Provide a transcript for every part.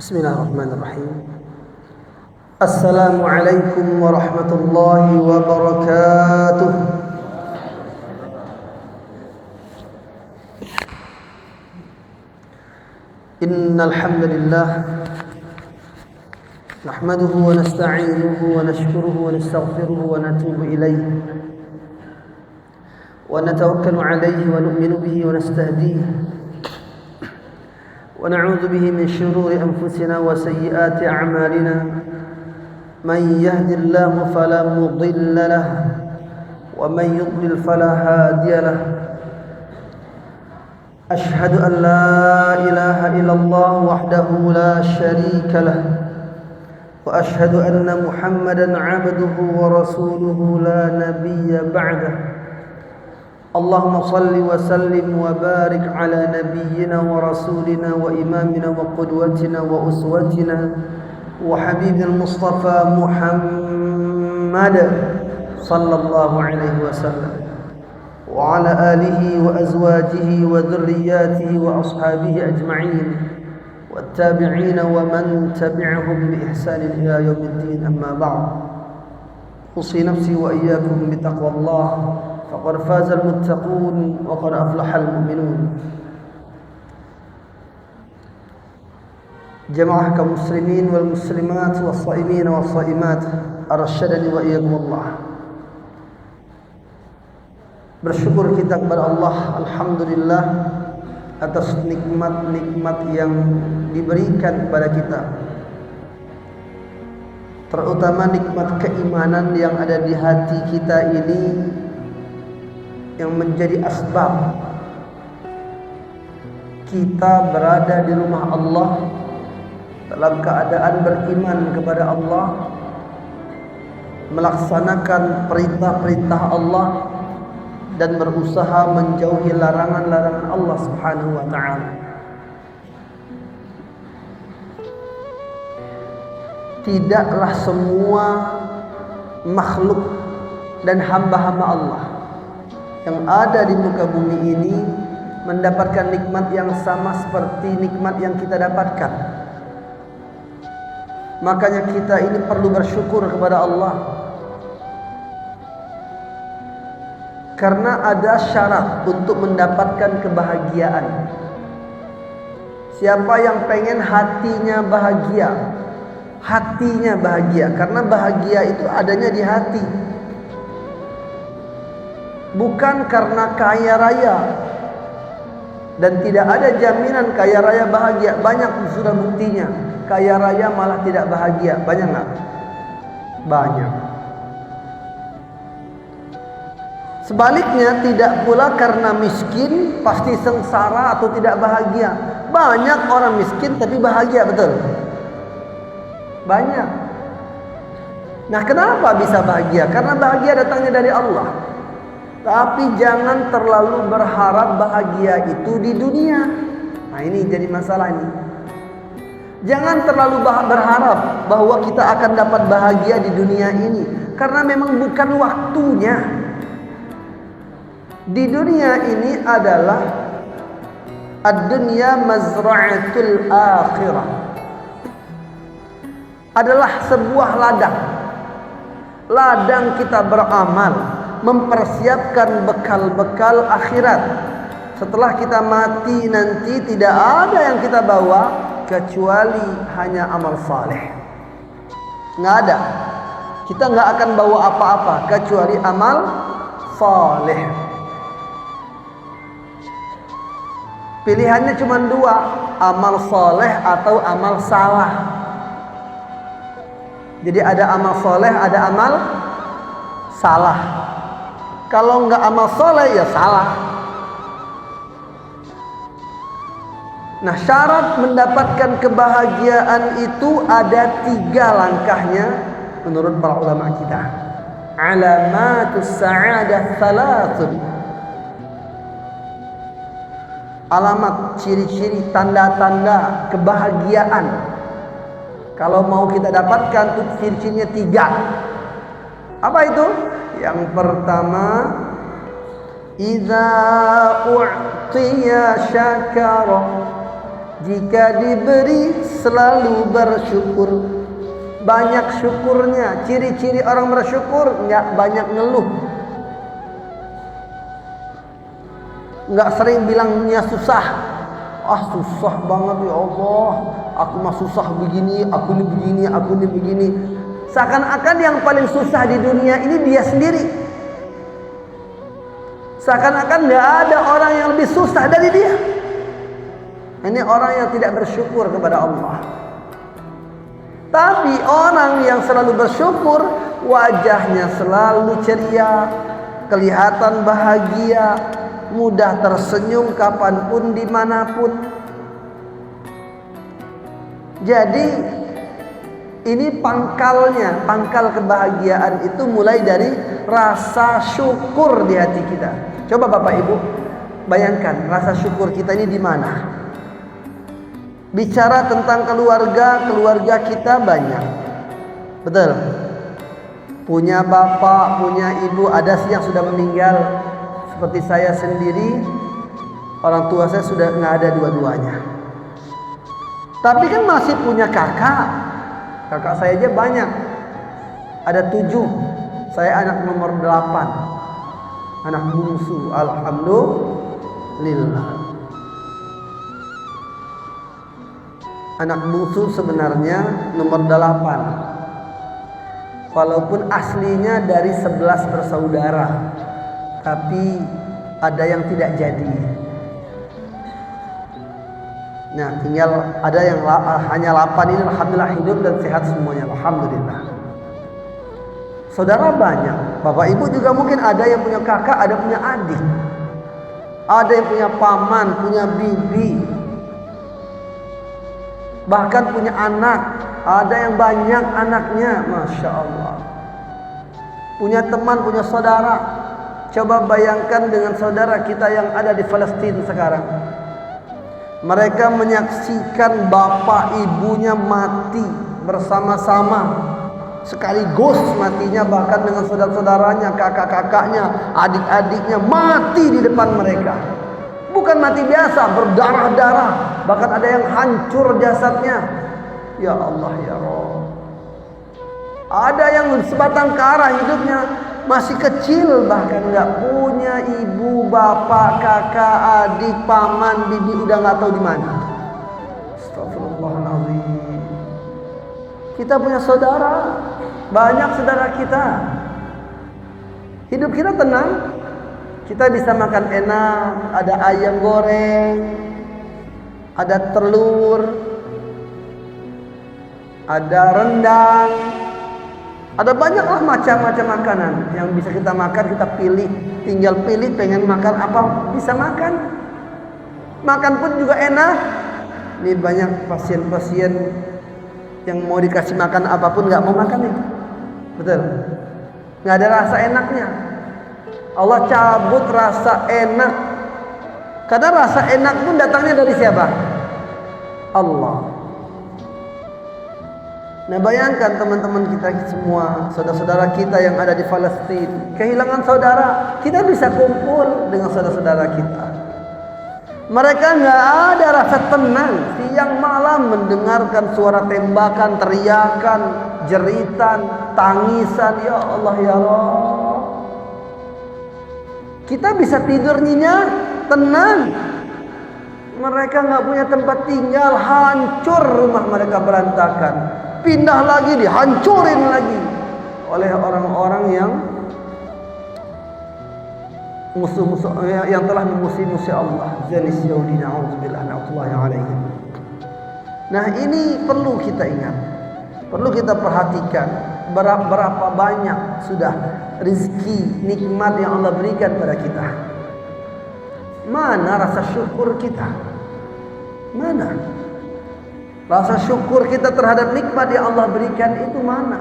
Bismillahirrahmanirrahim. Assalamualaikum warahmatullahi wabarakatuh. Innal hamdalillah nahmaduhu wa nasta'inuhu wa nashkuruhu wa nastaghfiruhu wa natubu ilayhi wa natawakkalu alayhi wa nu'minu bihi wa nastahdihi ونعوذ به من شرور أنفسنا وسيئات أعمالنا من يهد الله فلا مضل له ومن يضلل فلا هادي له أشهد أن لا إله إلا الله وحده لا شريك له وأشهد أن محمدا عبده ورسوله لا نبي بعده اللهم صل وسلم وبارك على نبينا ورسولنا وإمامنا وقدوتنا وأسوتنا وحبيبنا المصطفى محمد صلى الله عليه وسلم وعلى آله وأزواجه وذرياته وأصحابه أجمعين والتابعين ومن تبعهم بإحسان إلى يوم الدين أما بعد أوصي نفسي وإياكم بتقوى الله فقد فاز المتقون وقد أفلح المؤمنون. Jamaah kaum muslimin wal muslimat was shaimin was shaimat arsyadani wa iyyakumullah. Bersyukur kita kepada Allah alhamdulillah atas nikmat-nikmat yang diberikan kepada kita, terutama nikmat keimanan yang ada di hati kita ini, yang menjadi asbab kita berada di rumah Allah dalam keadaan beriman kepada Allah, melaksanakan perintah-perintah Allah dan berusaha menjauhi larangan-larangan Allah Subhanahu wa ta'ala. Tidaklah semua makhluk dan hamba-hamba Allah yang ada di muka bumi ini mendapatkan nikmat yang sama seperti nikmat yang kita dapatkan. Makanya kita ini perlu bersyukur kepada Allah, karena ada syarat untuk mendapatkan kebahagiaan. Siapa yang pengen hatinya bahagia, karena bahagia itu adanya di hati, bukan karena kaya raya. Dan tidak ada jaminan kaya raya bahagia. Banyak sudah buktinya kaya raya malah tidak bahagia. Banyak nggak? Banyak. Sebaliknya tidak pula karena miskin pasti sengsara atau tidak bahagia. Banyak orang miskin tapi bahagia, betul? Banyak. Nah, kenapa bisa bahagia? Karena bahagia datangnya dari Allah. Tapi jangan terlalu berharap bahagia itu di dunia. Nah, ini jadi masalah ini. Jangan terlalu berharap bahwa kita akan dapat bahagia di dunia ini, karena memang bukan waktunya. Di dunia ini adalah ad-dunya mazra'atul akhirah, adalah sebuah ladang kita beramal, mempersiapkan bekal-bekal akhirat. Setelah kita mati nanti tidak ada yang kita bawa kecuali hanya amal saleh. Nggak ada. Kita nggak akan bawa apa-apa kecuali amal saleh. Pilihannya cuma dua, amal saleh atau amal salah. Jadi ada amal saleh, ada amal salah. Kalau enggak amal soleh ya salah. Nah, syarat mendapatkan kebahagiaan itu ada 3 langkahnya menurut para ulama kita. Alamatus sa'adah thalathun. Alamat, ciri-ciri, tanda-tanda kebahagiaan. Kalau mau kita dapatkan tuh ciri-cirinya 3. Apa itu? Yang pertama, idza u'tiya syakara. Jika diberi selalu bersyukur. Banyak syukurnya. Ciri-ciri orang bersyukur nggak banyak ngeluh, nggak sering bilangnya susah. Susah banget ya Allah, aku mah susah begini, aku ini begini, aku ini begini. Seakan-akan yang paling susah di dunia ini dia sendiri. Seakan-akan nggak ada orang yang lebih susah dari dia. Ini orang yang tidak bersyukur kepada Allah. Tapi orang yang selalu bersyukur, wajahnya selalu ceria, kelihatan bahagia, mudah tersenyum kapanpun dimanapun. Jadi ini pangkalnya, pangkal kebahagiaan itu mulai dari rasa syukur di hati kita. Coba Bapak Ibu bayangkan rasa syukur kita ini di mana? Bicara tentang keluarga, keluarga kita banyak, betul? Punya bapak, punya ibu, ada sih yang sudah meninggal. Seperti saya sendiri, orang tua saya sudah nggak ada dua-duanya. Tapi kan masih punya kakak. Kakak saya aja banyak. Ada 7. Saya anak nomor 8. Anak bungsu. Alhamdulillah. Anak bungsu sebenarnya nomor 8. Walaupun aslinya dari 11 bersaudara, tapi ada yang tidak jadi. Nah, tinggal ada yang hanya 8 ini alhamdulillah hidup dan sehat semuanya, alhamdulillah. Saudara banyak, bapak ibu juga mungkin ada yang punya kakak, ada punya adik, ada yang punya paman, punya bibi, bahkan punya anak, ada yang banyak anaknya, masya Allah. Punya teman, punya saudara. Coba bayangkan dengan saudara kita yang ada di Palestina sekarang. Mereka menyaksikan bapak ibunya mati bersama-sama, sekaligus matinya, bahkan dengan saudara-saudaranya, kakak-kakaknya, adik-adiknya mati di depan mereka. Bukan mati biasa, berdarah-darah, bahkan ada yang hancur jasadnya. Ya Allah ya Rabb. Ada yang sebatang kara hidupnya, masih kecil, bahkan nggak punya ibu, bapak, kakak, adik, paman, bibi, udah nggak tahu di mana. Astagfirullahaladzim. Kita punya saudara, banyak saudara kita. Hidup kita tenang, kita bisa makan enak, ada ayam goreng, ada telur, ada rendang. Ada banyaklah macam-macam makanan yang bisa kita makan, kita pilih. Tinggal pilih pengen makan apa, bisa makan. Makan pun juga enak. Ini banyak pasien-pasien yang mau dikasih makan apapun nggak mau makan itu. Betul? Nggak ada rasa enaknya. Allah cabut rasa enak. Karena rasa enak pun datangnya dari siapa? Allah. Nah, bayangkan teman-teman kita semua, saudara-saudara kita yang ada di Palestina, kehilangan saudara, kita bisa kumpul dengan saudara-saudara kita. Mereka nggak ada rasa tenang, siang malam mendengarkan suara tembakan, teriakan, jeritan, tangisan, ya Allah ya Allah. Kita bisa tidur nyenyak, tenang. Mereka nggak punya tempat tinggal, hancur rumah mereka berantakan. Pindah lagi, dihancurin lagi oleh orang-orang yang musuh-musuh, yang telah memusuhi Allah. Zalis Yahudi na'udzubillah na'udzullahi alaihim. Nah, ini perlu kita ingat, perlu kita perhatikan berapa banyak sudah rezeki, nikmat yang Allah berikan pada kita. Mana rasa syukur kita? Mana? Rasa syukur kita terhadap nikmat yang Allah berikan itu mana?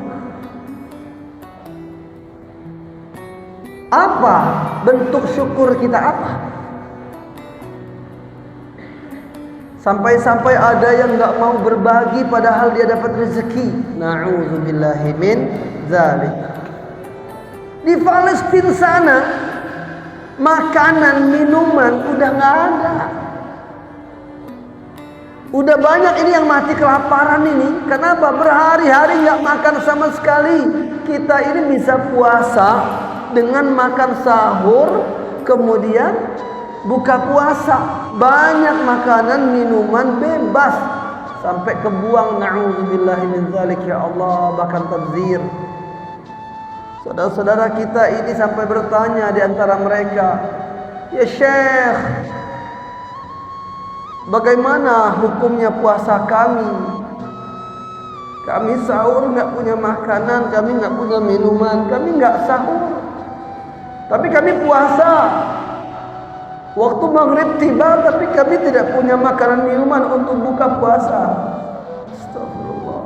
Apa bentuk syukur kita apa? Sampai-sampai ada yang nggak mau berbagi padahal dia dapat rezeki. Na'udzubillahi min dzalik. Di Palestina sana makanan, minuman udah nggak ada. Udah banyak ini yang mati kelaparan ini. Kenapa? Berhari-hari nggak makan sama sekali. Kita ini bisa puasa dengan makan sahur, kemudian buka puasa. Banyak makanan, minuman bebas. Sampai kebuang, na'udzubillahi min dzalik, ya Allah, bahkan tabzir. Saudara-saudara kita ini sampai bertanya di antara mereka, "Ya Syekh, bagaimana hukumnya puasa kami? Kami sahur nggak punya makanan, kami nggak punya minuman, kami nggak sahur, tapi kami puasa. Waktu maghrib tiba, tapi kami tidak punya makanan minuman untuk buka puasa." Astagfirullah.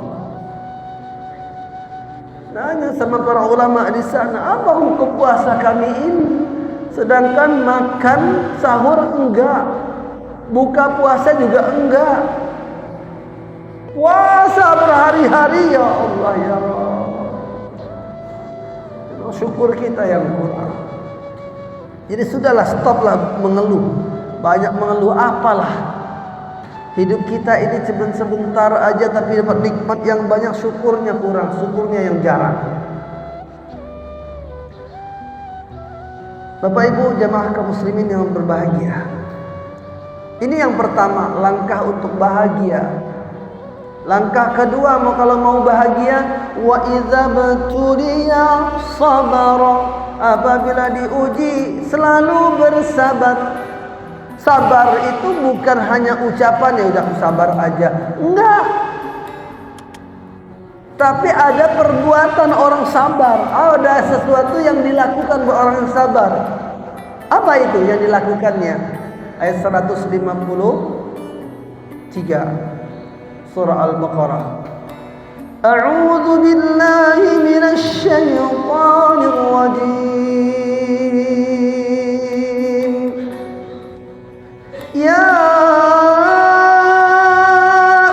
Nanya sama para ulama di sana, apa hukum puasa kami ini? Sedangkan makan sahur enggak, buka puasa juga enggak. Puasa berhari-hari, ya Allah, ya Allah. Syukur kita yang kurang. Jadi sudahlah, stoplah mengeluh. Banyak mengeluh apalah. Hidup kita ini sebentar aja, tapi dapat nikmat yang banyak, syukurnya kurang, syukurnya yang jarang. Bapak Ibu jamaah kaum muslimin yang berbahagia. Ini yang pertama, langkah untuk bahagia. Langkah kedua, kalau mau bahagia, wa idza batuliya sabara. Apabila diuji, selalu bersabar. Sabar itu bukan hanya ucapan, ya udah sabar aja. Enggak. Tapi ada perbuatan orang sabar. Ada sesuatu yang dilakukan oleh orang yang sabar. Apa itu yang dilakukannya? Ayat 153 surah Al-Baqarah. A'udzu billahi minasy syaithanir rajim. Ya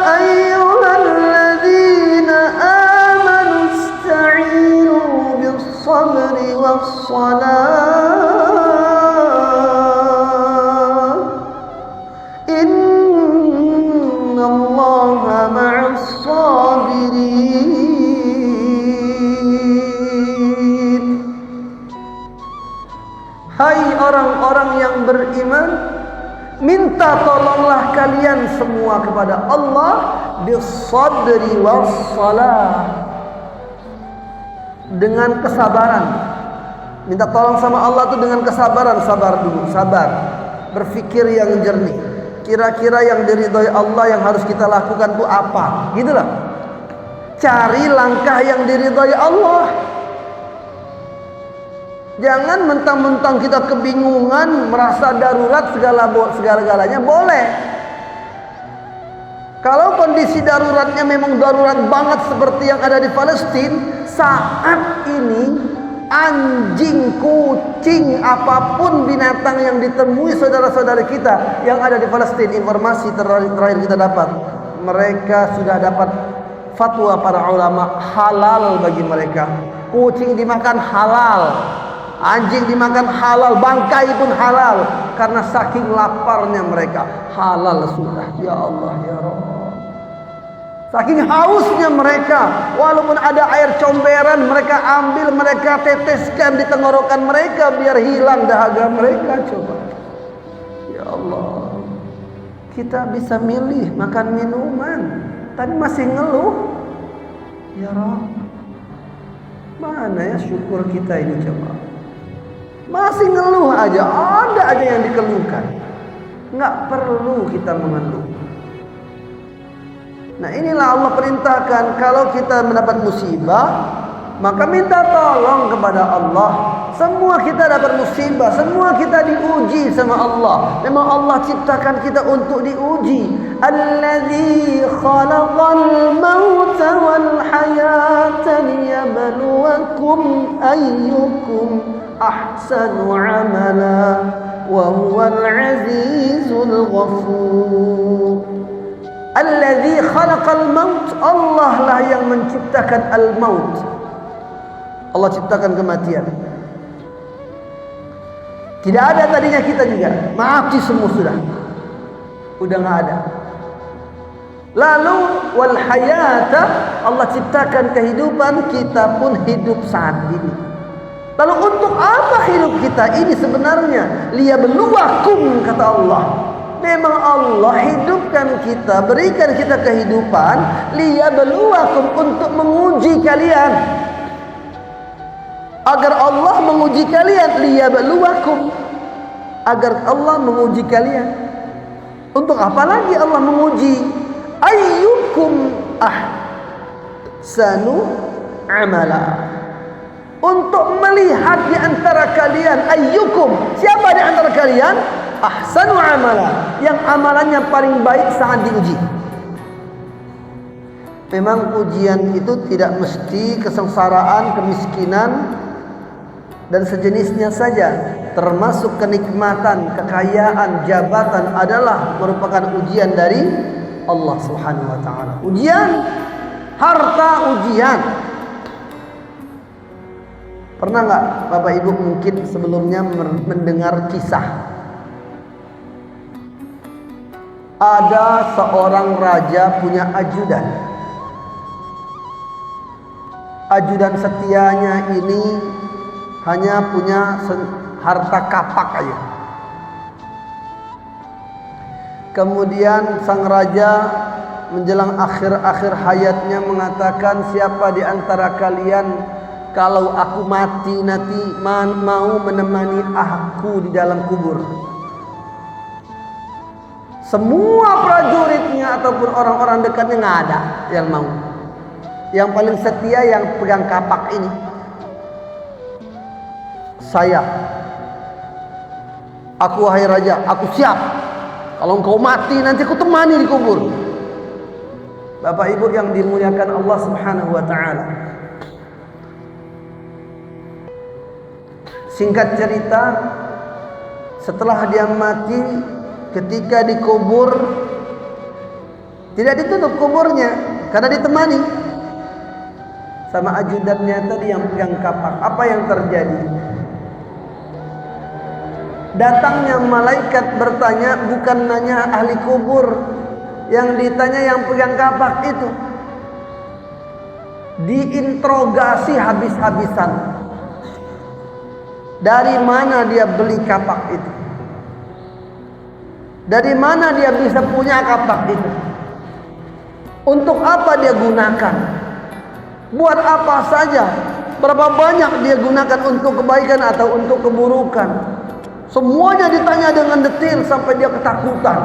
ayyuhalladzina amanu ista'inu bis-sabri was-salah. Innallaha ma'as-sabirin. Hai orang-orang yang beriman, minta tolonglah kalian semua kepada Allah bis-sabri was-salah, dengan kesabaran. Minta tolong sama Allah itu dengan kesabaran. Sabar dulu, sabar. Berpikir yang jernih. Kira-kira yang diridhoi Allah yang harus kita lakukan itu apa? Gitulah. Cari langkah yang diridhoi Allah. Jangan mentang-mentang kita kebingungan, merasa darurat segala-galanya. Boleh. Kalau kondisi daruratnya memang darurat banget seperti yang ada di Palestina, saat ini anjing, kucing, apapun binatang yang ditemui saudara-saudara kita yang ada di Palestina, informasi terakhir kita dapat, mereka sudah dapat fatwa para ulama halal bagi mereka. Kucing dimakan halal, anjing dimakan halal, bangkai pun halal, karena saking laparnya mereka. Halal sudah, ya Allah, ya Rabb. Saking hausnya mereka, walaupun ada air comberan, mereka ambil, mereka teteskan di tenggorokan mereka biar hilang dahaga mereka. Coba, ya Allah, kita bisa milih makan minuman, tapi masih ngeluh. Ya Rabb, mana ya syukur kita ini? Coba, masih ngeluh aja, ada aja yang dikeluhkan. Nggak perlu kita mengeluh. Nah, inilah Allah perintahkan, kalau kita mendapat musibah, maka minta tolong kepada Allah. Semua kita dapat musibah, semua kita diuji sama Allah. Memang Allah ciptakan kita untuk diuji. Alladzi khalaqal mauta wal hayata liyabluwakum ayyukum ahsanu amala wa huwal azizul ghafur. Alladzi khalaqal maut, Allah lah yang menciptakan al-maut. Allah ciptakan kematian. Tidak ada tadinya kita juga. Mati semua sudah. Udah nggak ada. Lalu wal hayata, Allah ciptakan kehidupan, kita pun hidup saat ini. Lalu untuk apa hidup kita ini sebenarnya? Liyabluwakum, kata Allah. Memang Allah hidupkan kita, berikan kita kehidupan, liyabluwakum, untuk menguji kalian. Agar Allah menguji kalian, liyabluwakum, agar Allah menguji kalian. Untuk apa lagi Allah menguji? Ayyukum ahsanu amala, untuk melihat di antara kalian, ayyukum, siapa di antara kalian ahsanu amala, yang amalannya paling baik saat diuji. Memang ujian itu tidak mesti kesengsaraan, kemiskinan dan sejenisnya saja, termasuk kenikmatan, kekayaan, jabatan adalah merupakan ujian dari Allah Subhanahu wa taala. Ujian harta, ujian. Pernah nggak Bapak Ibu mungkin sebelumnya mendengar kisah ada seorang raja punya ajudan. Ajudan setianya ini hanya punya harta kapak aja. Kemudian sang raja menjelang akhir-akhir hayatnya mengatakan, siapa di antara kalian kalau aku mati nanti mau menemani aku di dalam kubur? Semua prajuritnya ataupun orang-orang dekatnya nggak ada yang mau. Yang paling setia yang pegang kapak ini, saya. Aku wahai raja, aku siap. Kalau engkau mati nanti aku temani di kubur. Bapak Ibu yang dimuliakan Allah Subhanahu wa taala. Singkat cerita, setelah dia mati, ketika dikubur tidak ditutup kuburnya karena ditemani sama ajudannya tadi yang pegang kapak. Apa yang terjadi? Datangnya malaikat bertanya, bukan nanya ahli kubur, yang ditanya yang pegang kapak itu. Diinterogasi habis-habisan. Dari mana dia beli kapak itu? Dari mana dia bisa punya kapak itu? Untuk apa dia gunakan? Buat apa saja? Berapa banyak dia gunakan untuk kebaikan atau untuk keburukan? Semuanya ditanya dengan detail sampai dia ketakutan.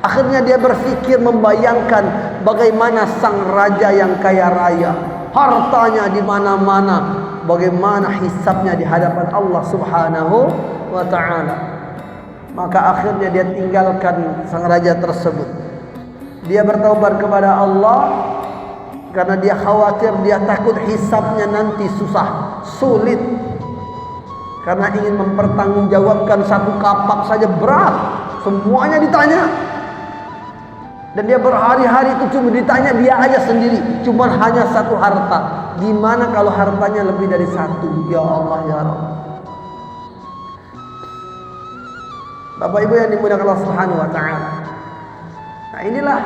Akhirnya dia berpikir, membayangkan bagaimana sang raja yang kaya raya, hartanya di mana-mana, bagaimana hisabnya di hadapan Allah Subhanahu wa taala. Maka akhirnya dia tinggalkan sang raja tersebut. Dia bertaubat kepada Allah karena dia khawatir, dia takut hisabnya nanti susah, sulit. Karena ingin mempertanggungjawabkan satu kapak saja berat, semuanya ditanya. Dan dia berhari-hari itu cuma ditanya dia aja sendiri, cuma hanya satu harta. Gimana kalau hartanya lebih dari satu? Ya Allah ya Rabb. Bapak Ibu yang dimuliakan Allah Subhanahu wa taala. Nah, inilah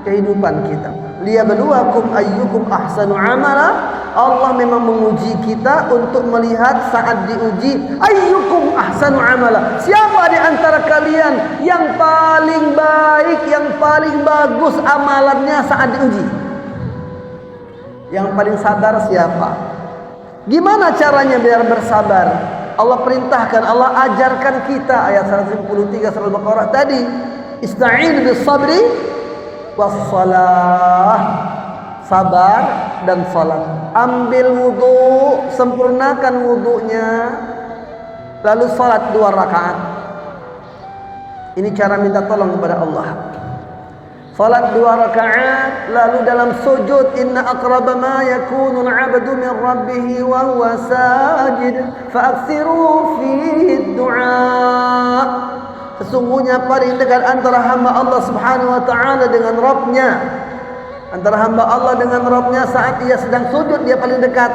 kehidupan kita. Liyabluwakum ayyukum ahsanu amala. Allah memang menguji kita untuk melihat saat diuji, ayyukum ahsanu amala, siapa di antara kalian yang paling baik, yang paling bagus amalannya saat diuji. Yang paling sabar siapa? Gimana caranya biar bersabar? Allah perintahkan, Allah ajarkan kita, ayat 153 surah Al-Baqarah tadi, ista'in bis sabri was salah. Sabar dan salat. Ambil wudu, sempurnakan wudunya, lalu salat 2 rakaat. Ini cara minta tolong kepada Allah. Salat 2 rakaat, lalu dalam sujud, inna aqraba ma yakunu al-'abdu min rabbih wa huwa sajid fa'aksiru fihi du'a. Sesungguhnya paling dekat antara hamba Allah Subhanahu wa taala dengan Rabbnya. Antara hamba Allah dengan Rabbnya saat ia sedang sujud, dia paling dekat.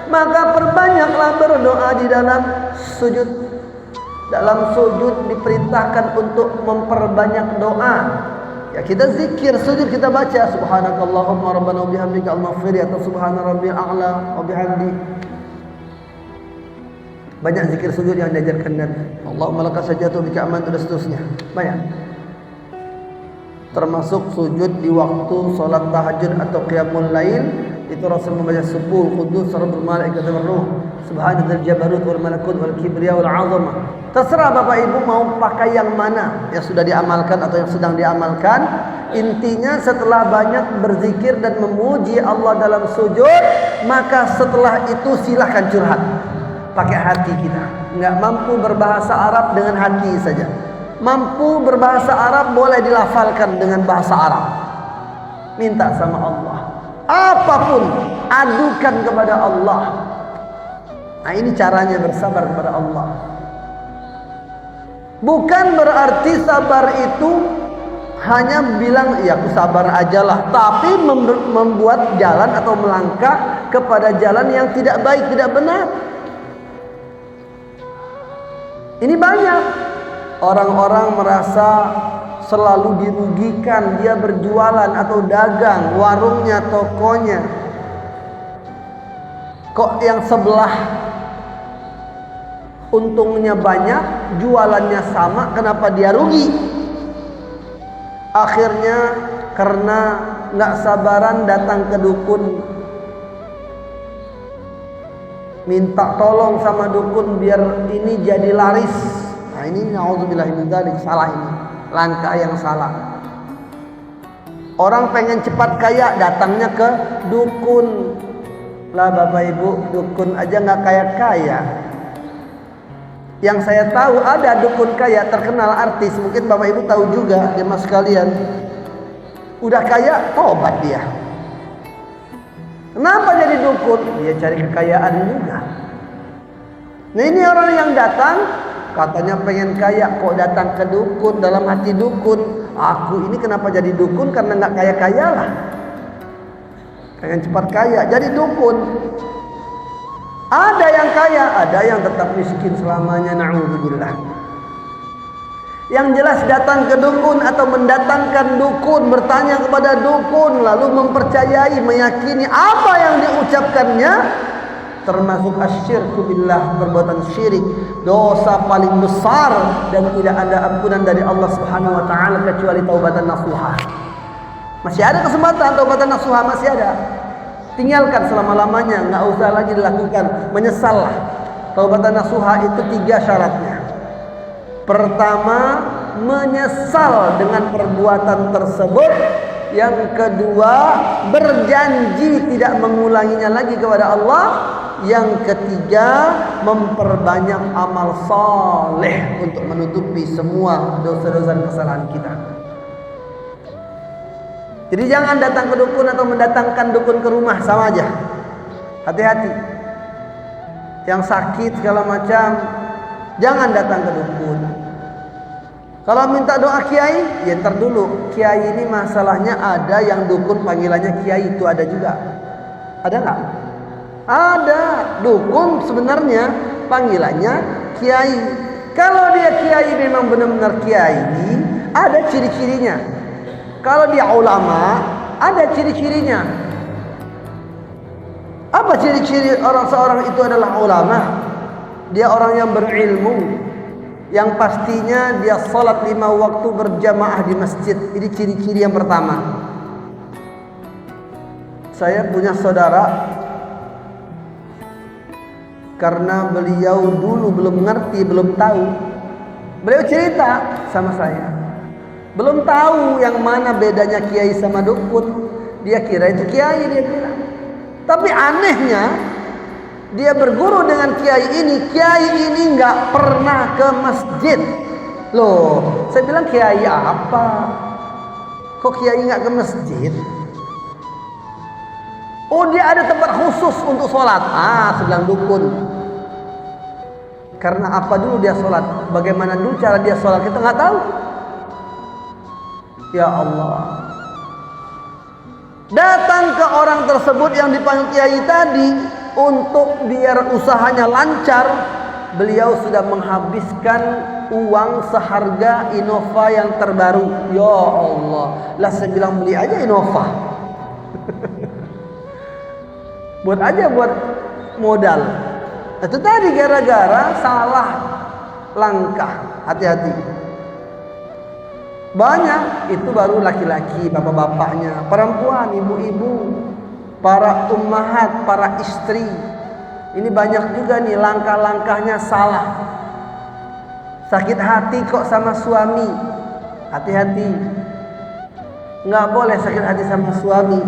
Maka perbanyaklah berdoa di dalam sujud. Dalam sujud diperintahkan untuk memperbanyak doa. Di Ya kita zikir, sujud kita baca subhanakallahumma rabbana wa bihamdika al-maghfir atau subhana rabbil a'la wa bihamdi. Banyak zikir sujud yang diajarkan Nabi. Allahumma laka sajadtu bika amantu dan seterusnya. Banyak. Termasuk sujud di waktu salat tahajud atau qiyamul lail, itu Rasul membaca subuh qudus rabbul malaikati war ruh subhanadzal jabarut wal malakut wal kibriya wal 'azamah. Terserah Bapak Ibu mau pakai yang mana, yang sudah diamalkan atau yang sedang diamalkan. Intinya setelah banyak berzikir dan memuji Allah dalam sujud, maka setelah itu silahkan curhat pakai hati kita. Enggak mampu berbahasa Arab, dengan hati saja. Mampu berbahasa Arab, boleh dilafalkan dengan bahasa Arab. Minta sama Allah apapun, adukan kepada Allah. Nah, ini caranya bersabar kepada Allah. Bukan berarti sabar itu hanya bilang ya aku sabar ajalah, tapi membuat jalan atau melangkah kepada jalan yang tidak baik, tidak benar. Ini banyak orang-orang merasa selalu dirugikan, dia berjualan atau dagang, warungnya, tokonya. Kok yang sebelah untungnya banyak, jualannya sama, kenapa dia rugi? Akhirnya karena nggak sabaran datang ke dukun, minta tolong sama dukun biar ini jadi laris. Nah ini na'udzubillahi min dzalik, salah ini, langkah yang salah. Orang pengen cepat kaya, datangnya ke dukun. Lah Bapak Ibu, dukun aja nggak kaya-kaya. Yang saya tahu ada dukun kaya, terkenal artis, mungkin Bapak Ibu tahu juga, jemaah sekalian. Udah kaya, tobat dia. Kenapa jadi dukun? Dia cari kekayaan juga. Nah ini orang yang datang, katanya pengen kaya, kok datang ke dukun, dalam hati dukun. Aku ini kenapa jadi dukun? Karena nggak kaya-kaya lah. Pengen cepat kaya, jadi dukun. Ada yang kaya, ada yang tetap miskin selamanya, na'udzubillah. Yang jelas datang ke dukun atau mendatangkan dukun, bertanya kepada dukun, lalu mempercayai, meyakini apa yang diucapkannya, termasuk asyirku billah, perbuatan syirik, dosa paling besar dan tidak ada ampunan dari Allah Subhanahu wa taala kecuali taubatan nasuha. Masih ada kesempatan taubatan nasuha, masih ada. Tinggalkan selama-lamanya, nggak usah lagi dilakukan, menyesallah. Taubatan nasuha itu 3 syaratnya. Pertama, menyesal dengan perbuatan tersebut. Yang kedua, berjanji tidak mengulanginya lagi kepada Allah. Yang ketiga, memperbanyak amal saleh untuk menutupi semua dosa-dosa dan kesalahan kita. Jadi jangan datang ke dukun atau mendatangkan dukun ke rumah, sama aja. Hati-hati. Yang sakit segala macam, jangan datang ke dukun. Kalau minta doa kiai, ya ntar dulu. Kiai ini masalahnya ada yang dukun panggilannya kiai, itu ada juga. Ada nggak? Ada. Dukun sebenarnya panggilannya kiai. Kalau dia kiai memang benar-benar kiai, ada ciri-cirinya. Kalau dia ulama, ada ciri-cirinya. Apa ciri-ciri seorang itu adalah ulama? Dia orang yang berilmu, yang pastinya dia salat 5 waktu berjamaah di masjid. Ini ciri-ciri yang pertama. Saya punya saudara, karena beliau dulu belum ngerti, belum tahu, beliau cerita sama saya. Belum tahu yang mana bedanya kiai sama dukun. Dia kira itu kiai, dia kira. Tapi anehnya, dia berguru dengan kiai ini nggak pernah ke masjid. Loh, saya bilang kiai apa? Kok kiai nggak ke masjid? Oh, dia ada tempat khusus untuk sholat. Saya bilang dukun. Karena apa dulu dia sholat? Bagaimana dulu cara dia sholat? Kita nggak tahu. Ya Allah. Datang ke orang tersebut yang dipanggil kiai tadi, untuk biar usahanya lancar, beliau sudah menghabiskan uang seharga Innova yang terbaru. Ya Allah, lah saya bilang beli aja Innova. Buat aja buat modal. Itu tadi gara-gara salah langkah. Hati-hati. Banyak itu baru laki-laki, bapak-bapaknya, perempuan, ibu-ibu, para ummahat, para istri. Ini banyak juga nih langkah-langkahnya salah. Sakit hati kok sama suami. Hati-hati. Nggak boleh sakit hati sama suami.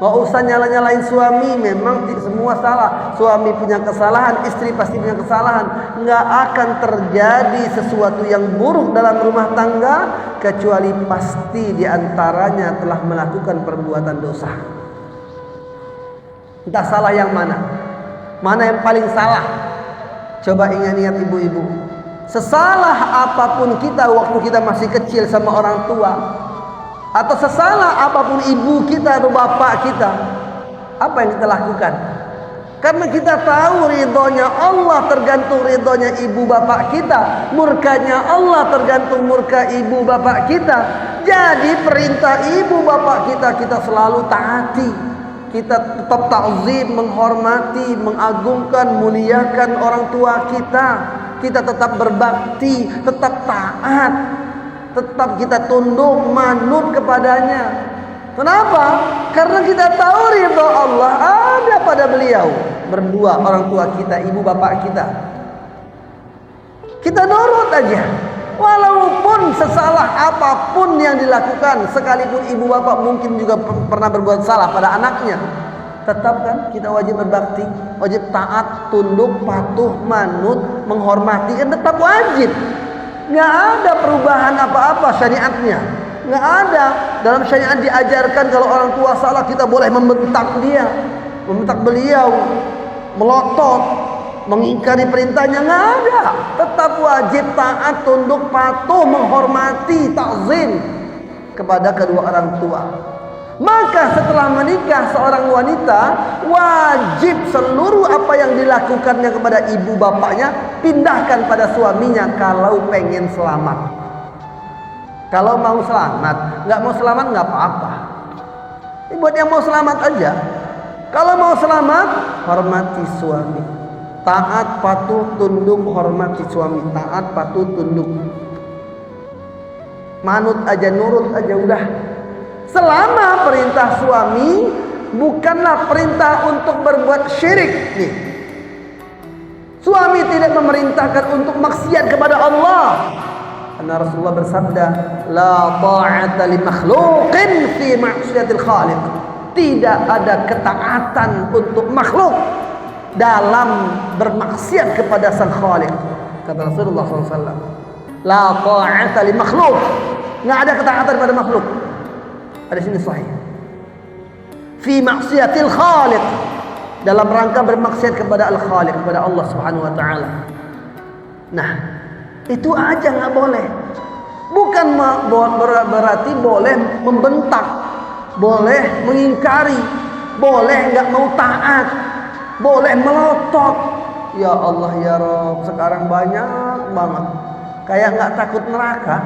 Nggak usah nyala-nyalain suami. Memang semua salah. Suami punya kesalahan, istri pasti punya kesalahan. Nggak akan terjadi sesuatu yang buruk dalam rumah tangga kecuali pasti diantaranya telah melakukan perbuatan dosa. Entah salah yang mana. Mana yang paling salah? Coba ingat-ingat ibu-ibu. Sesalah apapun kita waktu kita masih kecil sama orang tua, atau sesalah apapun ibu kita atau bapak kita, apa yang kita lakukan? Karena kita tahu ridhonya Allah tergantung ridhonya ibu bapak kita, murkanya Allah tergantung murka ibu bapak kita. Jadi perintah ibu bapak kita selalu taati. Kita tetap ta'zim, menghormati, mengagungkan, muliakan orang tua kita. Kita tetap berbakti, tetap taat, tetap kita tunduk, manut kepadanya. Kenapa? Karena kita tahu ridha Allah ada pada beliau. Berdua orang tua kita, ibu bapak kita. Kita nurut aja. Walaupun sesalah apapun yang dilakukan, sekalipun ibu bapak mungkin juga pernah berbuat salah pada anaknya, tetap kan kita wajib berbakti, wajib taat, tunduk, patuh, manut, menghormati, kan tetap wajib. Nggak ada perubahan apa-apa syariatnya. Nggak ada. Dalam syariat diajarkan kalau orang tua salah kita boleh membentak dia, membentak beliau, melotot, mengingkari perintahnya. Nggak ada. Tetap wajib taat, tunduk, patuh, menghormati, takzim kepada kedua orang tua. Maka setelah menikah seorang wanita wajib seluruh apa yang dilakukannya kepada ibu bapaknya pindahkan pada suaminya kalau pengen selamat. Kalau mau selamat, nggak mau selamat nggak apa-apa. Ini buat yang mau selamat aja. Kalau mau selamat, hormati suami. Taat, patuh, tunduk, hormati suami. Taat, patuh, tunduk. Manut aja, nurut aja udah. Selama perintah suami bukanlah perintah untuk berbuat syirik nih. Suami tidak memerintahkan untuk maksiat kepada Allah. Karena Rasulullah bersabda, la ta'ata li makhluqin fi ma'siyatil khaliq. Tidak ada ketaatan untuk makhluk dalam bermaksiat kepada sang khaliq. Kata Rasulullah SAW, la ta'ata li makhluq. Nggak ada ketaatan pada makhluk. Ada sini sahih. Fi maksiatil khaliq, dalam rangka bermaksiat kepada al-khaliq, kepada Allah Subhanahu wa taala. Nah, itu aja nggak boleh. Bukan berarti boleh membentak, boleh mengingkari, boleh nggak mau taat, boleh melotot. Ya Allah ya Rabb, sekarang banyak banget kayak nggak takut neraka.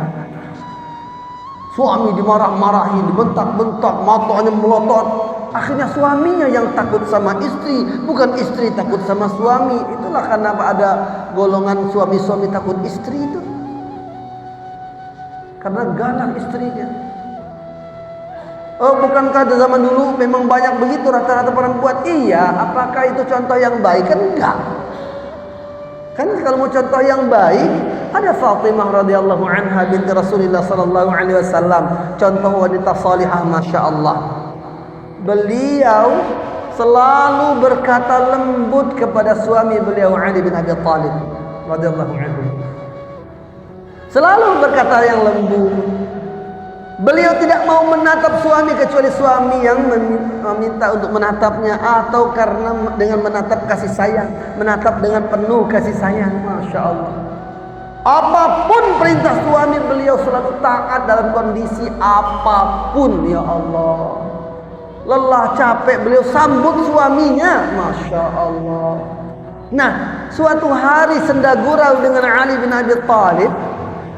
Suami dimarah-marahi, dibentak-bentak, matanya melotot. Akhirnya suaminya yang takut sama istri, bukan istri takut sama suami. Itulah kenapa ada golongan suami-suami takut istri itu. Karena galak istrinya. Oh, bukankah di zaman dulu memang banyak begitu rata-rata perempuan? Iya, apakah itu contoh yang baik? Kan enggak. Kan kalau mau contoh yang baik, ada Fatimah radhiyallahu anha binti Rasulullah sallallahu alaihi wasallam, contoh wanita salihah masya Allah. Beliau selalu berkata lembut kepada suami beliau Ali bin Abi Thalib radhiyallahu anhu. Selalu berkata yang lembut. Beliau tidak mau menatap suami kecuali suami yang meminta untuk menatapnya, atau karena dengan menatap kasih sayang, menatap dengan penuh kasih sayang. Masya Allah. Apapun perintah suami beliau selalu taat dalam kondisi apapun. Ya Allah. Lelah capek beliau sambut suaminya. Masya Allah. Nah, suatu hari senda gurau dengan Ali bin Abi Thalib,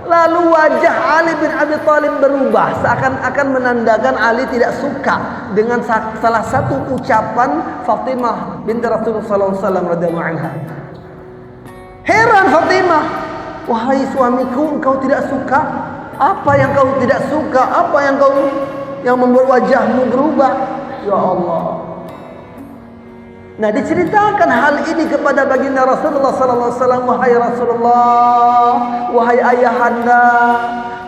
lalu wajah Ali bin Abi Thalib berubah, seakan-akan menandakan Ali tidak suka dengan salah satu ucapan Fatimah binti Rasulullah SAW radhiyallahu anha. Heran Fatimah, wahai suamiku, engkau tidak suka? Apa yang kau tidak suka? Apa yang membuat wajahmu berubah? Ya Allah. Nah, diceritakan hal ini kepada baginda Rasulullah sallallahu alaihi wasallam, wahai Rasulullah, wahai ayahanda,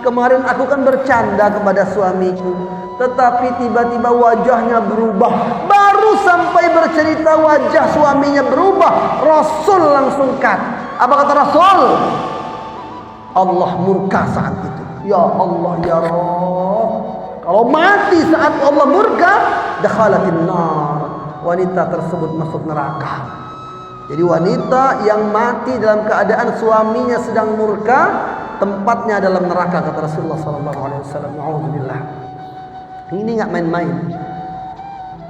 kemarin aku kan bercanda kepada suamiku, tetapi tiba-tiba wajahnya berubah. Baru sampai bercerita wajah suaminya berubah, Rasul langsung cut. Apa kata Rasul? Allah murka saat itu. Ya Allah, ya Rabb, kalau mati saat Allah murka, dakhalatin nar. Wanita tersebut masuk neraka. Jadi wanita yang mati dalam keadaan suaminya sedang murka, tempatnya dalam neraka, kata Rasulullah SAW. Alhamdulillah. Ini nggak main-main.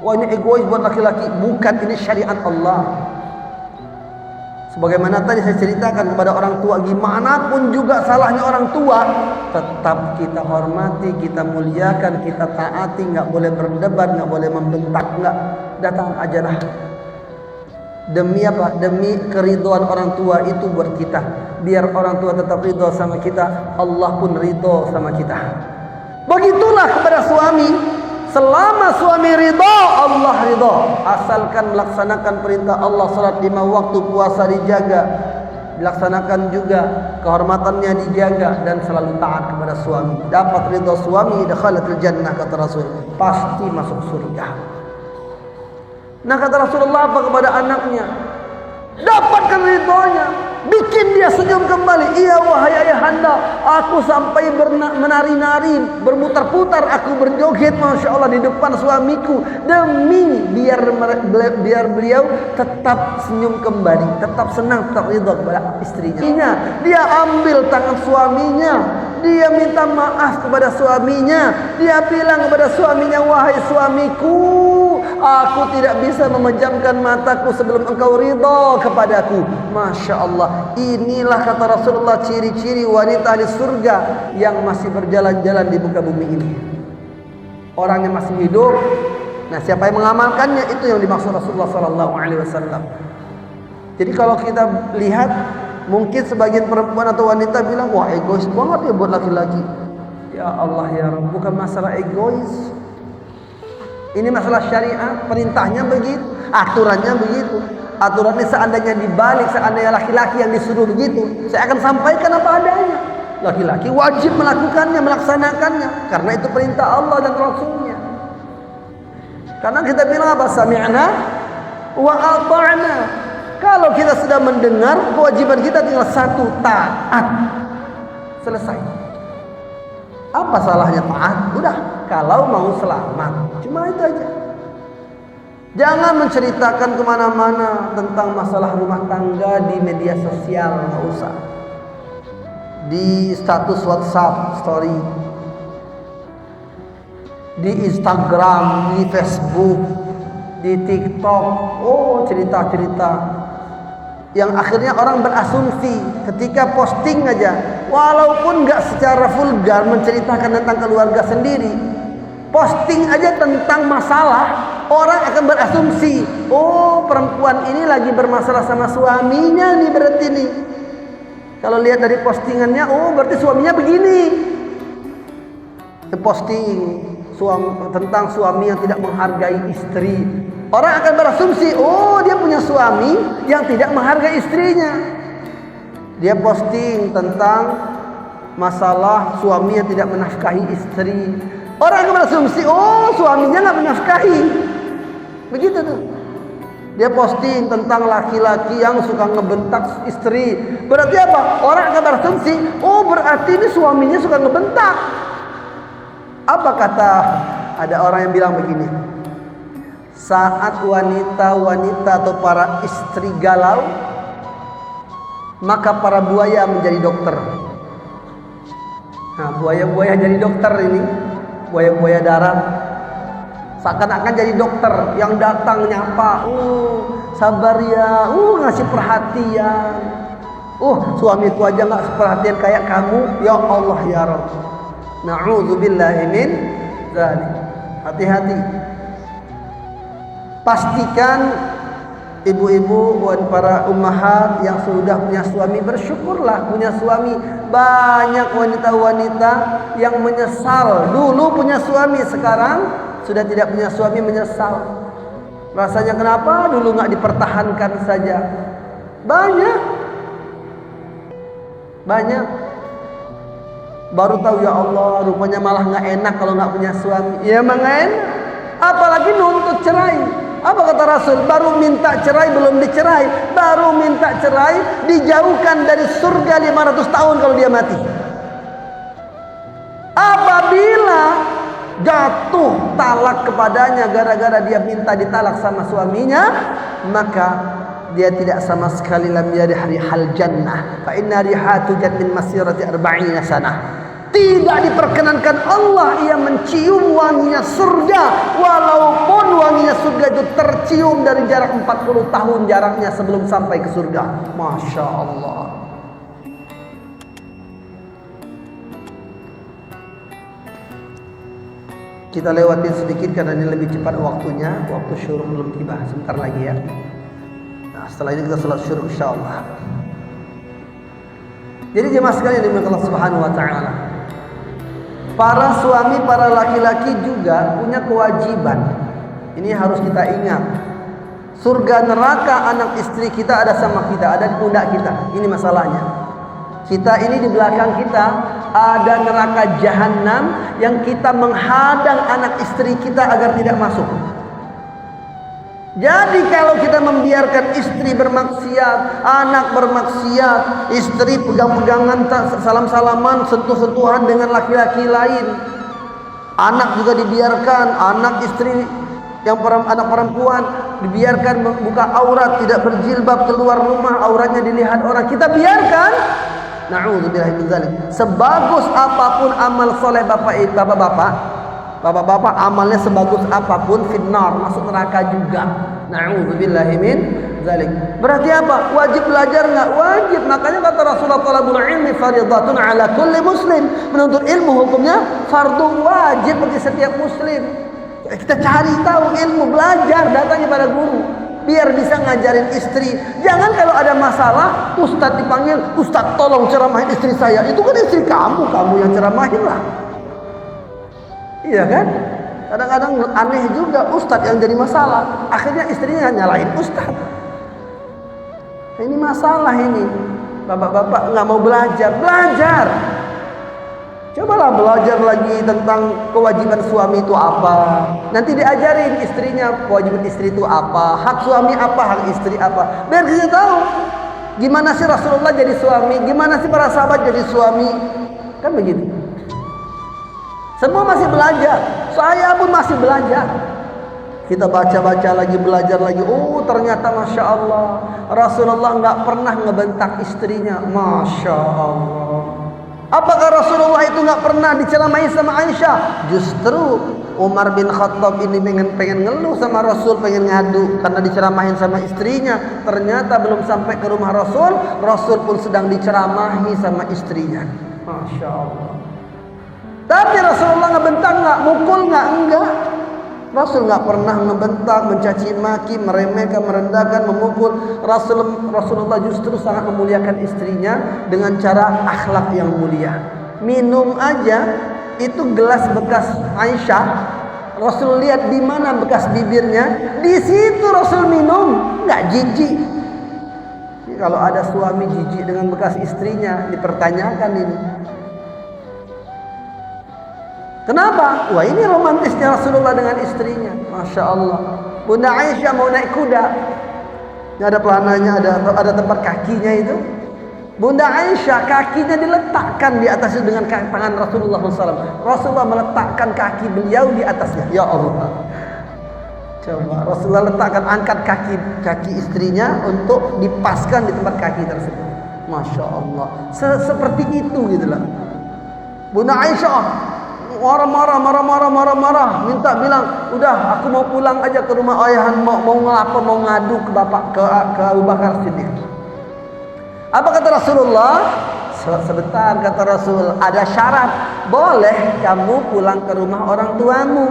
Wah, ini egois buat laki-laki. Bukan, ini syariat Allah. Sebagaimana tadi saya ceritakan kepada orang tua, gimana pun juga salahnya orang tua, tetap kita hormati, kita muliakan, kita taati, nggak boleh berdebat, nggak boleh membentak, nggak. Datang aja lah. Demi apa? Demi keridhaan orang tua itu buat kita. Biar orang tua tetap ridho sama kita, Allah pun ridho sama kita. Begitulah kepada suami. Selama suami ridho, Allah ridho. Asalkan melaksanakan perintah Allah, salat 5 waktu, puasa dijaga, dilaksanakan juga, kehormatannya dijaga, dan selalu taat kepada suami. Dapat ridho suami, dakhalatul jannah, kata Rasul. Pasti masuk surga. Nah, kata Rasulullah apa kepada anaknya? Dapatkan ridhonya, bikin dia senyum kembali. Iya wahai ayahanda, aku sampai menari-nari, berputar-putar, aku berjoget, masya Allah, di depan suamiku, demi biar beliau tetap senyum kembali, tetap senang, tetap ridho kepada istrinya. Dia ambil tangan suaminya, dia minta maaf kepada suaminya, dia bilang kepada suaminya, wahai suamiku, aku tidak bisa memejamkan mataku sebelum engkau ridho kepadaku. Masya Allah, inilah kata Rasulullah ciri-ciri wanita ahli surga yang masih berjalan-jalan di muka bumi ini. Orang yang masih hidup. Nah, siapa yang mengamalkannya, itu yang dimaksud Rasulullah SAW. Jadi kalau kita lihat, mungkin sebagian perempuan atau wanita bilang, wah egois banget ya buat laki-laki. Ya Allah ya Rabb, bukan masalah egois. Ini masalah syariat, perintahnya begitu, aturannya begitu. Aturannya seandainya dibalik, seandainya laki-laki yang disuruh begitu, saya akan sampaikan apa adanya. Laki-laki wajib melakukannya, melaksanakannya, karena itu perintah Allah dan Rasulnya. Karena kita bilang apa? Sami'na wa ata'na. Kalau kita sudah mendengar, kewajiban kita tinggal satu, taat. Selesai. Apa salahnya taat? Udah, kalau mau selamat, cuma itu aja. Jangan menceritakan kemana-mana tentang masalah rumah tangga di media sosial, nggak usah. Di status WhatsApp story, di Instagram, di Facebook, di TikTok. Oh, cerita-cerita yang akhirnya orang berasumsi ketika posting aja, walaupun nggak secara vulgar menceritakan tentang keluarga sendiri, posting aja tentang masalah, orang akan berasumsi, oh perempuan ini lagi bermasalah sama suaminya nih berarti nih. Kalau lihat dari postingannya, oh berarti suaminya begini. Posting tentang suami yang tidak menghargai istri, orang akan berasumsi, oh dia punya suami yang tidak menghargai istrinya. Dia posting tentang masalah suami yang tidak menafkahi istri, orang akan berasumsi, oh suaminya nggak menafkahi. Begitu tuh. Dia posting tentang laki-laki yang suka ngebentak istri, berarti apa? Orang akan berasumsi, oh berarti ini suaminya suka ngebentak. Apa kata ada orang yang bilang begini, saat wanita-wanita atau para istri galau, maka para buaya menjadi dokter. Nah, buaya-buaya jadi dokter ini, buaya-buaya darat, seakan-akan jadi dokter yang datang nyapa. sabar ya, ngasih perhatian. Suamiku aja nggak perhatian kayak kamu, ya Allah ya Rabb. Na'udzubillahi min dzalik. Hati-hati. Pastikan ibu-ibu dan para ummahat yang sudah punya suami, bersyukurlah punya suami. Banyak wanita-wanita yang menyesal dulu punya suami, sekarang sudah tidak punya suami menyesal. Rasanya kenapa dulu nggak dipertahankan saja. Banyak baru tahu, ya Allah, rupanya malah nggak enak kalau nggak punya suami. Ya emang nggak enak, apalagi nuntut cerai. Apa kata Rasul? Baru minta cerai belum dicerai, baru minta cerai dijauhkan dari surga 500 tahun kalau dia mati. Apabila jatuh talak kepadanya gara-gara dia minta ditalak sama suaminya, maka dia tidak sama sekali lam yarih rihal jannah, fa inna rihatu jannatin masirati 40 sanah. Tidak diperkenankan Allah ia mencium wanginya surga, walaupun wanginya surga itu tercium dari jarak 40 tahun jaraknya sebelum sampai ke surga. Masya Allah. Kita lewatin sedikit karena ini lebih cepat waktunya. Waktu syuruk belum tiba, sebentar lagi ya. Nah, setelah ini kita salat syuruk insyaallah. Jadi jemaah sekalian yang dimuliakan Allah Subhanahu wa taala, para suami, para laki-laki juga punya kewajiban. Ini harus kita ingat. Surga neraka anak istri kita ada sama kita, ada di pundak kita. Ini masalahnya. Kita ini di belakang kita ada neraka jahanam yang kita menghadang anak istri kita agar tidak masuk. Jadi kalau kita membiarkan istri bermaksiat, anak bermaksiat, istri pegang-pegangan, salam-salaman, sentuh-sentuhan dengan laki-laki lain, anak juga dibiarkan, anak istri yang anak perempuan dibiarkan membuka aurat, tidak berjilbab, keluar rumah auratnya dilihat orang, kita biarkan. Na'udzubillahi min dzalik. Sebagus apapun amal soleh bapak-bapak amalnya sebagus apapun finnar, masuk neraka juga. Na'udzubillahi min dzalik. Berarti apa? Wajib belajar nggak? Wajib. Makanya kata Rasulullah, talabul ilmi fardhatun ala kulli muslim. Menuntut ilmu hukumnya fardu wajib bagi setiap muslim. Kita cari tahu ilmu, belajar, datangi pada guru biar bisa ngajarin istri. Jangan kalau ada masalah ustadz dipanggil, ustadz tolong ceramahin istri saya. Itu kan istri kamu yang ceramahin lah. Iya kan? Kadang-kadang aneh juga ustadz yang jadi masalah, akhirnya istrinya nyalahin ustadz. Ini masalah ini. Bapak-bapak nggak mau belajar. Cobalah belajar lagi tentang kewajiban suami itu apa. Nanti diajarin istrinya kewajiban istri itu apa, hak suami apa, hak istri apa. Biar kita tahu gimana sih Rasulullah jadi suami, gimana sih para sahabat jadi suami. Kan begitu. Semua masih belajar. Saya pun masih belajar. Kita baca-baca lagi, belajar lagi. Oh, ternyata Masya Allah, Rasulullah nggak pernah ngebentak istrinya. Masya Allah. Apakah Rasulullah itu nggak pernah diceramahi sama Aisyah? Justru Umar bin Khattab ini pengen ngeluh sama Rasul, pengen ngadu karena diceramahin sama istrinya. Ternyata belum sampai ke rumah Rasul, Rasul pun sedang diceramahi sama istrinya. Masya Allah. Tapi Rasulullah ngebentak nggak, mukul nggak, enggak. Rasul nggak pernah ngebentak, mencaci maki, meremehkan, merendahkan, memukul. Rasulullah justru sangat memuliakan istrinya dengan cara akhlak yang mulia. Minum aja itu gelas bekas Aisyah, Rasul lihat di mana bekas bibirnya, di situ Rasul minum, nggak jijik. Kalau ada suami jijik dengan bekas istrinya, dipertanyakan ini. Kenapa? Wah, ini romantisnya Rasulullah dengan istrinya. Masya Allah. Bunda Aisyah mau naik kuda, ini ada pelananya, ada tempat kakinya itu. Bunda Aisyah kakinya diletakkan di atasnya dengan tangan Rasulullah SAW. Rasulullah meletakkan kaki beliau di atasnya. Ya Allah. Coba Rasulullah letakkan, angkat kaki istrinya untuk dipaskan di tempat kaki tersebut. Masya Allah. Seperti itu gitulah. Bunda Aisyah marah, minta bilang, udah aku mau pulang aja ke rumah ayahan, mau ngelapor, mau ngadu ke bapak, ke Abu Bakar Siddiq. Apa kata Rasulullah? Sebentar, kata Rasul, ada syarat. Boleh kamu pulang ke rumah orang tuamu.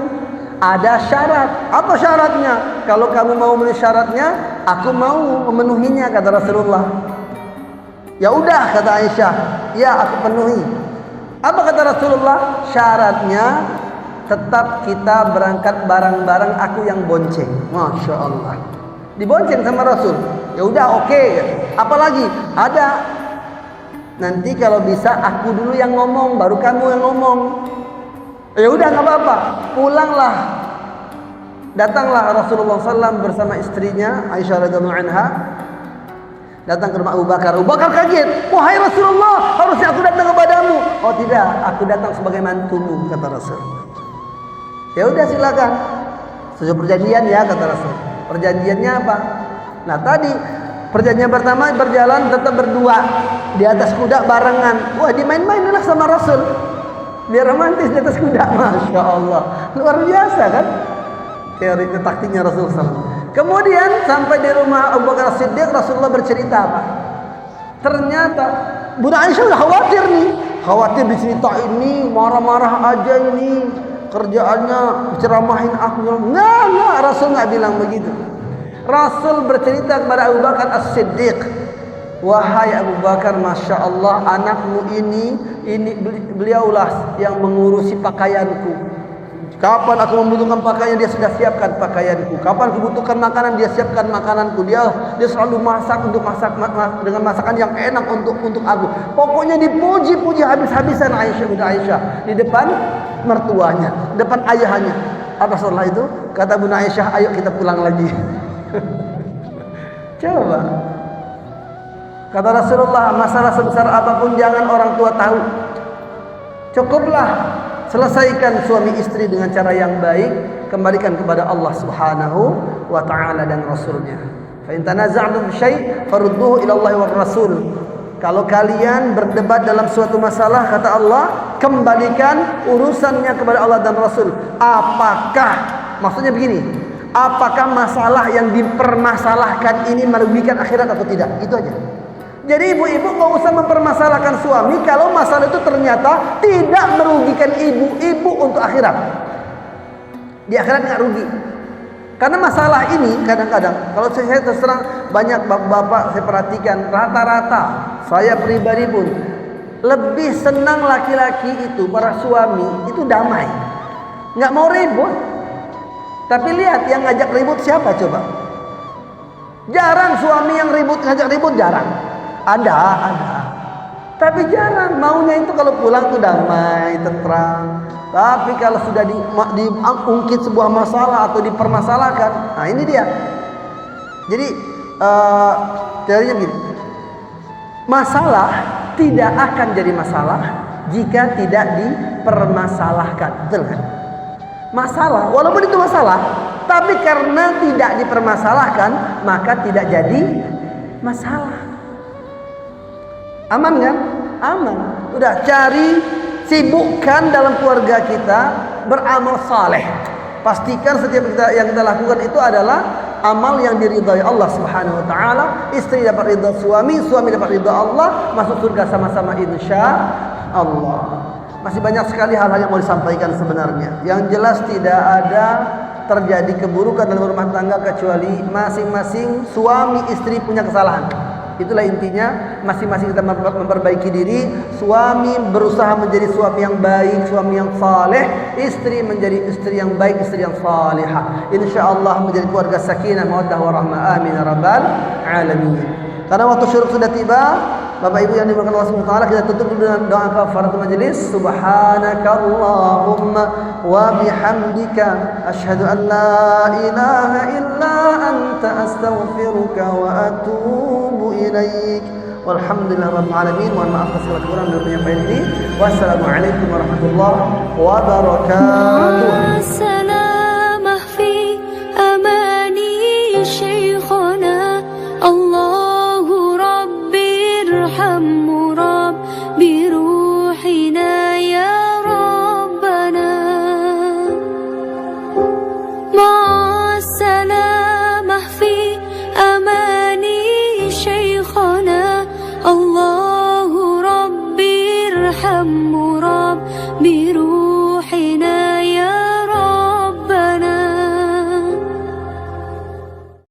Ada syarat. Apa syaratnya? Kalau kamu mau memenuhi syaratnya, aku mau memenuhinya, kata Rasulullah. Ya udah, kata Aisyah, ya aku penuhi. Apa kata Rasulullah? Syaratnya tetap kita berangkat bareng-bareng, aku yang bonceng. Masya Allah, dibonceng sama Rasul. Ya udah, oke. Apalagi ada, nanti kalau bisa aku dulu yang ngomong, baru kamu yang ngomong. Ya udah, nggak apa-apa, pulanglah. Datanglah Rasulullah SAW bersama istrinya Aisyah radhiyallahu anha, datang ke rumah Abu Bakar. Abu Bakar kaget, wahai Rasulullah, harusnya aku datang kepadamu. Oh tidak, aku datang sebagai mantumu, kata Rasul. Ya udah, silakan. Sesuai perjanjian ya, kata Rasul. Perjanjiannya apa? Nah tadi perjanjian pertama, berjalan tetap berdua di atas kuda barengan. Wah, dimain-mainilah sama Rasul. Biar romantis di atas kuda. Masya Allah, luar biasa kan teori taktiknya Rasulullah SAW. Kemudian sampai di rumah Abu Bakar Siddiq, Rasulullah bercerita apa? Ternyata Bunda Aisyah udah khawatir nih, khawatir dicerita ini, marah-marah aja ini, kerjaannya ceramahin aku. Nggak, Rasul nggak bilang begitu. Rasul bercerita kepada Abu Bakar As-Siddiq, wahai Abu Bakar, Masya Allah, anakmu ini beliaulah yang mengurusi pakaianku. Kapan aku membutuhkan pakaian, dia sudah siapkan pakaianku. Kapan aku butuhkan makanan, dia siapkan makananku. Dia selalu masak dengan masakan yang enak untuk aku. Pokoknya dipuji habis-habisan Aisyah di depan mertuanya, di depan ayahnya. Apa setelah itu? Kata Bunda Aisyah, ayo kita pulang lagi. Coba. Kata Rasulullah, masalah sebesar apapun jangan orang tua tahu. Cukuplah selesaikan suami istri dengan cara yang baik, kembalikan kepada Allah Subhanahu wa taala dan Rasulnya. Fa in tanaza'tum syai' farudduhu ila Allah war Rasul. Kalau kalian berdebat dalam suatu masalah, kata Allah, kembalikan urusannya kepada Allah dan Rasul. Apakah, maksudnya begini, apakah masalah yang dipermasalahkan ini merugikan akhirat atau tidak? Itu aja. Jadi ibu-ibu nggak usah mempermasalahkan suami kalau masalah itu ternyata tidak merugikan ibu untuk akhirat. Di akhirat nggak rugi. Karena masalah ini kadang-kadang, kalau saya terus terang, banyak bapak-bapak saya perhatikan, rata-rata saya pribadi pun lebih senang laki-laki itu, para suami itu damai, nggak mau ribut. Tapi lihat yang ngajak ribut siapa coba? Jarang suami yang ngajak ribut, jarang. Ada. Tapi jarang, maunya itu kalau pulang tuh damai, tenteram. Tapi kalau sudah diungkit sebuah masalah atau dipermasalahkan, nah ini dia. Jadi teorinya begini, masalah tidak akan jadi masalah jika tidak dipermasalahkan, betul kan? Masalah, walaupun itu masalah, tapi karena tidak dipermasalahkan, maka tidak jadi masalah. Aman kan? Aman. Udah, sibukkan dalam keluarga kita beramal saleh. Pastikan setiap yang kita lakukan itu adalah amal yang diridhai Allah Subhanahu wa taala. Istri dapat ridha suami dapat ridha Allah, masuk surga sama-sama insya Allah. Masih banyak sekali hal-hal yang mau disampaikan sebenarnya. Yang jelas tidak ada terjadi keburukan dalam rumah tangga kecuali masing-masing suami istri punya kesalahan. Itulah intinya, masing-masing kita memperbaiki diri. Suami berusaha menjadi suami yang baik, suami yang saleh. Istri menjadi istri yang baik, istri yang salihah. InsyaAllah menjadi keluarga sakinah, mawaddah warahmah. Amin ya rabbal alamin. Karena waktu syuruk sudah tiba, Bapak Ibu yang dimuliakan Allah Subhanahu wa taala, kita tutup dengan doa kafaratul majelis. Subhanakallahumma wa bihamdika asyhadu an la ilaha illa anta astaghfiruka wa atubu ilaik. Walhamdulillah rabbil alamin. Mohon maaf atas segala kekurangan dalam penyampaian ini. Wassalamualaikum warahmatullahi wabarakatuh.